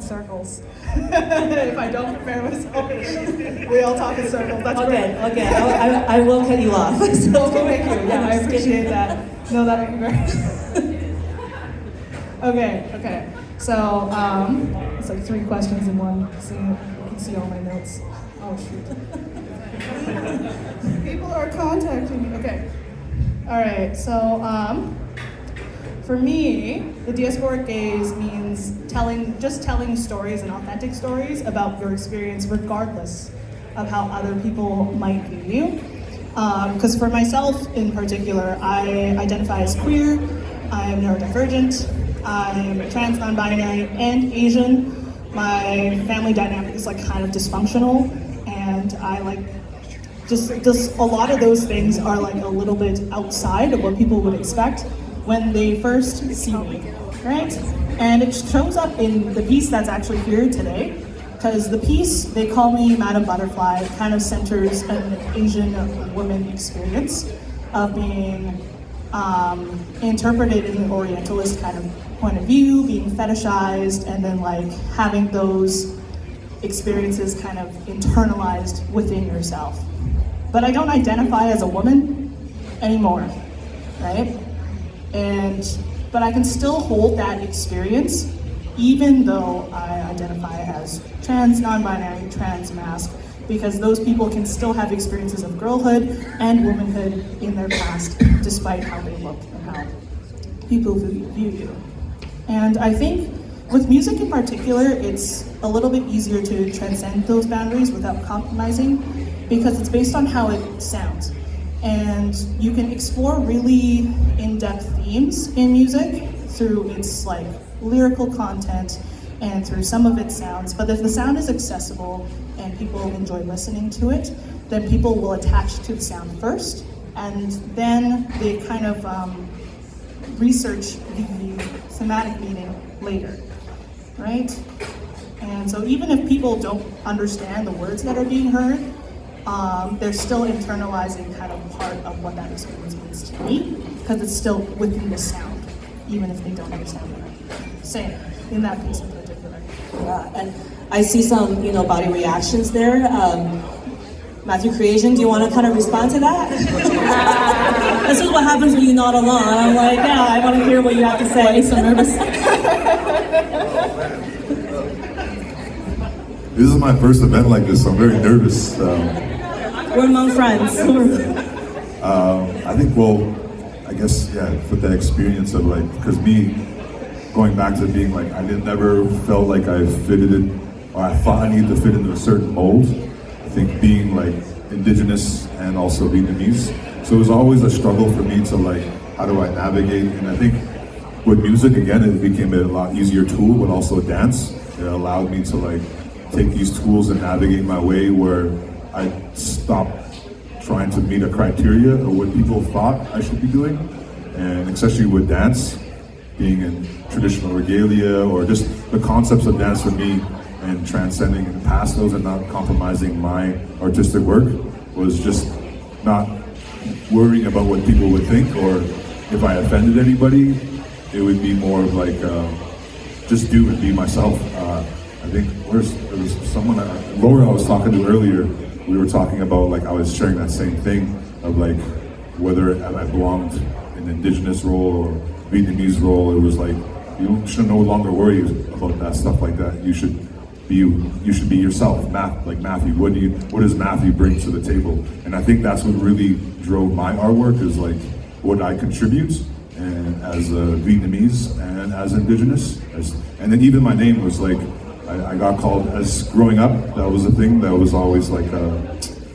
circles. If I don't prepare myself, we all talk in circles. That's Okay, great. okay, I will cut you off. So thank you. Yeah, I appreciate that. No, that'd be great. Okay. So it's like 3 questions in one. See, you can see all my notes. Oh shoot. People are contacting me. Okay. All right. So for me, the diasporic gaze means telling stories and authentic stories about your experience, regardless of how other people might view you. Because for myself in particular, I identify as queer, I'm neurodivergent, I'm trans, non-binary, and Asian. My family dynamic is like kind of dysfunctional, and I like just a lot of those things are like a little bit outside of what people would expect when they first see me, right? And it shows up in the piece that's actually here today, because the piece, they call me Madam Butterfly, kind of centers an Asian woman experience of being interpreted in an Orientalist kind of point of view, being fetishized, and then like having those experiences kind of internalized within yourself. But I don't identify as a woman anymore, right? But I can still hold that experience even though I identify as trans, non-binary, trans, mask, because those people can still have experiences of girlhood and womanhood in their past, despite how they look and how people view you. And I think with music in particular, it's a little bit easier to transcend those boundaries without compromising, because it's based on how it sounds. And you can explore really in-depth themes in music through its like lyrical content and through some of its sounds. But if the sound is accessible and people enjoy listening to it, then people will attach to the sound first, and then they kind of research the thematic meaning later, right? And so even if people don't understand the words that are being heard, they're still internalizing kind of part of what that experience means to me, because it's still within the sound, even if they don't understand what I'm saying in that piece in particular. Yeah, and I see some, body reactions there. Matthew Creation, do you want to kind of respond to that? This is what happens when you nod along. I'm like, yeah, I want to hear what you have to say. I'm so nervous. This is my first event like this, so I'm very nervous. We're among friends. I think, I guess, with that experience of like, because me going back to being like, I never felt like I fitted in, or I thought I needed to fit into a certain mold. I think being like Indigenous and also Vietnamese, so it was always a struggle for me to like, how do I navigate? And I think with music, again, it became a lot easier tool, but also dance. It allowed me to like take these tools and navigate my way, where I stopped trying to meet a criteria of what people thought I should be doing. And especially with dance, being in traditional regalia, or just the concepts of dance for me, and transcending past those and not compromising my artistic work, was just not worrying about what people would think, or if I offended anybody, it would be more of like, just do and be myself. I think there was someone, Laura I was talking to earlier, we were talking about like, I was sharing that same thing of like, whether I belonged in an Indigenous role or Vietnamese role. It was like, you should no longer worry about that stuff like that. You should be yourself. Like Matthew, what does Matthew bring to the table? And I think that's what really drove my artwork, is like what I contribute, and as a Vietnamese and as Indigenous. And then even my name was like, I got called, as growing up, that was a thing that was always like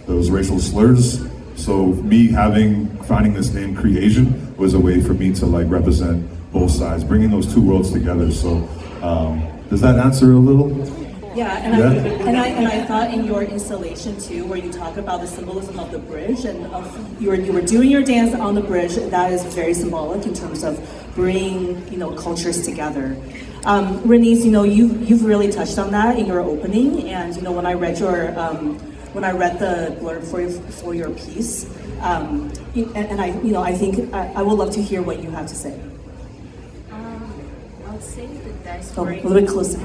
those racial slurs. So me finding this name Creation was a way for me to like represent both sides, bringing those two worlds together. So does that answer a little? Yeah, and I thought in your installation too, where you talk about the symbolism of the bridge, and you were doing your dance on the bridge. That is very symbolic in terms of bringing cultures together. Renice, you've really touched on that in your opening, and when I read the blurb for your piece, and I think I would love to hear what you have to say. I'll say the Oh, diaspora. a little bit closer.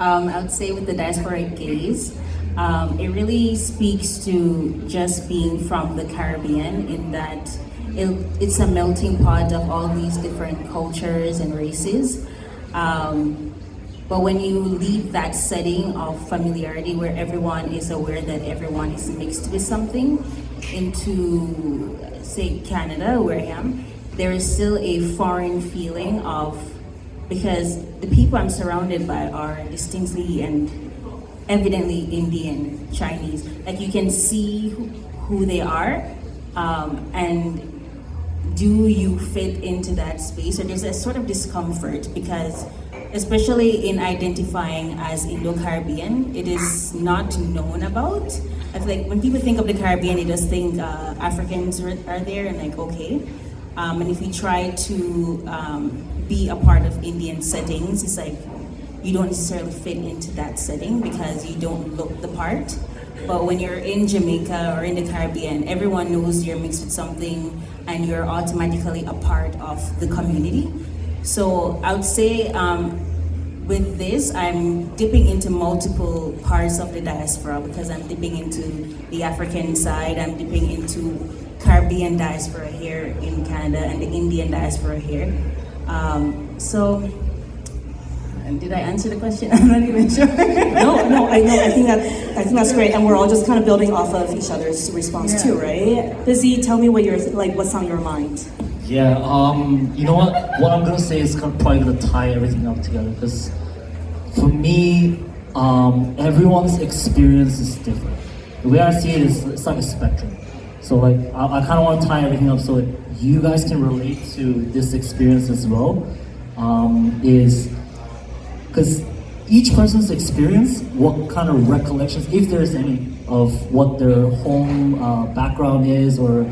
I would say with the diaspora gaze, it really speaks to just being from the Caribbean in that it's a melting pot of all these different cultures and races. But when you leave that setting of familiarity where everyone is aware that everyone is mixed with something into, say, Canada, where I am, there is still a foreign feeling of, because the people I'm surrounded by are distinctly and evidently Indian, Chinese. Like you can see who they are, and do you fit into that space? Or there's a sort of discomfort because, especially in identifying as Indo-Caribbean, it is not known about. I feel like when people think of the Caribbean, they just think Africans are there and like, okay. And if you try to be a part of Indian settings, it's like you don't necessarily fit into that setting because you don't look the part. But when you're in Jamaica or in the Caribbean, everyone knows you're mixed with something and you're automatically a part of the community. So I would say with this, I'm dipping into multiple parts of the diaspora because I'm dipping into the African side, I'm dipping into Caribbean diaspora here in Canada and the Indian diaspora here. And did I answer the question? I'm not even sure. No, I know. I think that's great, and we're all just kind of building off of each other's response too, right? Busy, tell me what's on your mind. Yeah, you know what? What I'm gonna say is probably gonna tie everything up together because for me, everyone's experience is different. The way I see it is it's like a spectrum. So like I kind of want to tie everything up so that you guys can relate to this experience as well. Is because each person's experience, what kind of recollections, if there's any, of what their home background is, or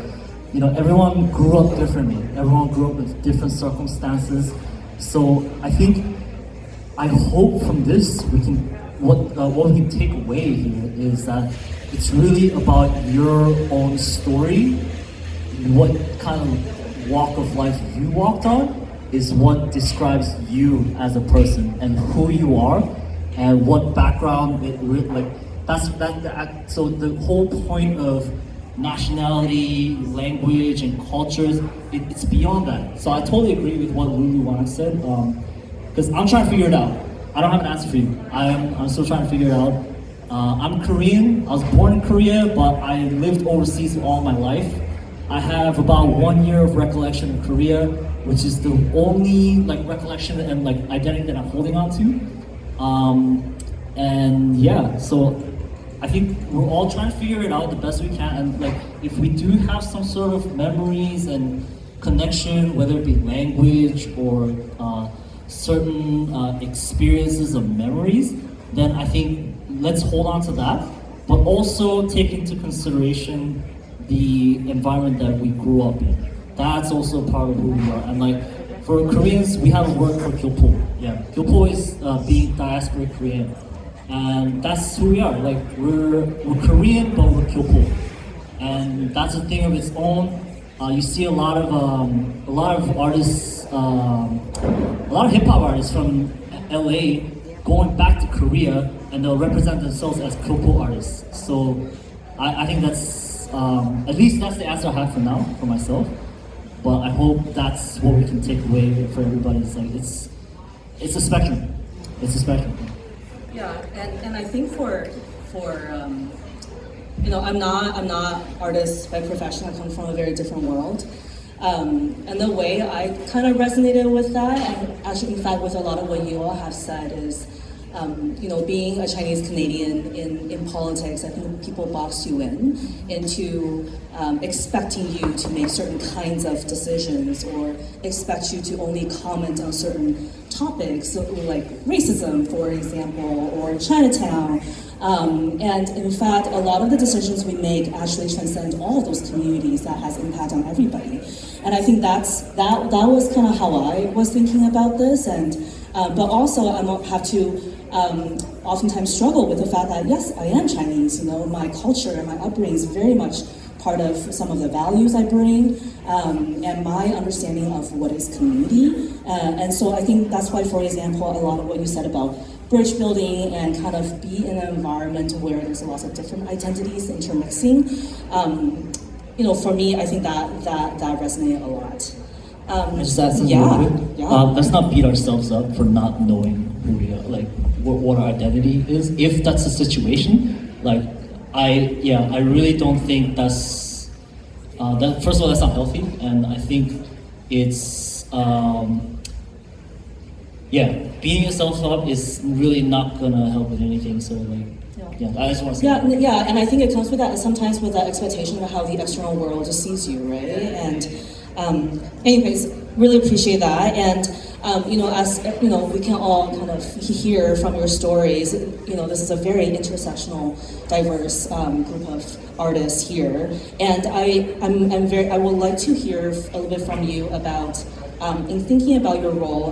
you know, everyone grew up differently. Everyone grew up with different circumstances. So I hope from this we can what we can take away here is that it's really about your own story. What kind of walk of life you walked on is what describes you as a person and who you are and what background it like. So the whole point of nationality, language, and cultures, it's beyond that. So I totally agree with what Lulu Wang said, because I'm trying to figure it out. I don't have an answer for you. I'm still trying to figure it out. I'm Korean. I was born in Korea, but I lived overseas all my life. I have about 1 year of recollection of Korea, which is the only like recollection and like identity that I'm holding on to. And yeah, so I think we're all trying to figure it out the best we can. And like, if we do have some sort of memories and connection, whether it be language or certain experiences of memories, then I think let's hold on to that, but also take into consideration the environment that we grew up in. That's also part of who we are. And like, for Koreans, we have a word for Gyopo. Yeah, Gyopo is being diasporic Korean. And that's who we are. Like, we're Korean, but we're Gyopo. And that's a thing of its own. You see a lot of artists, a lot of hip hop artists from LA going back to Korea, and they'll represent themselves as Gyopo artists. So I think that's, at least that's the answer I have for now, for myself. But I hope that's what we can take away for everybody. It's like, it's a spectrum. It's a spectrum. Yeah, and I think for you know, I'm not artist by profession. I come from a very different world, and the way I kind of resonated with that, and actually, in fact, with a lot of what you all have said, is you know, being a Chinese Canadian in politics. I think people box you into expecting you to make certain kinds of decisions, or expect you to only comment on certain topics, like racism, for example, or Chinatown. And in fact, a lot of the decisions we make actually transcend all of those communities. That has impact on everybody. And I think that was kind of how I was thinking about this. And but also I have to oftentimes struggle with the fact that yes, I am Chinese. You know, my culture and my upbringing is very much part of some of the values I bring, and my understanding of what is community. And so I think that's why, for example, a lot of what you said about bridge building and kind of be in an environment where there's lots of different identities intermixing. For me, I think that resonated a lot. I just add something yeah, real quick. yeah. Let's not beat ourselves up for not knowing who we are, like what our identity is. If that's the situation, like I really don't think that's that. First of all, that's not healthy, and I think it's beating yourself up is really not gonna help with anything. So like. Yeah, I just want to say that. Yeah, and I think it comes with that sometimes with that expectation of how the external world just sees you, right? And anyways, really appreciate that. And as we can all kind of hear from your stories. This is a very intersectional, diverse group of artists here, and I would like to hear a little bit from you about in thinking about your role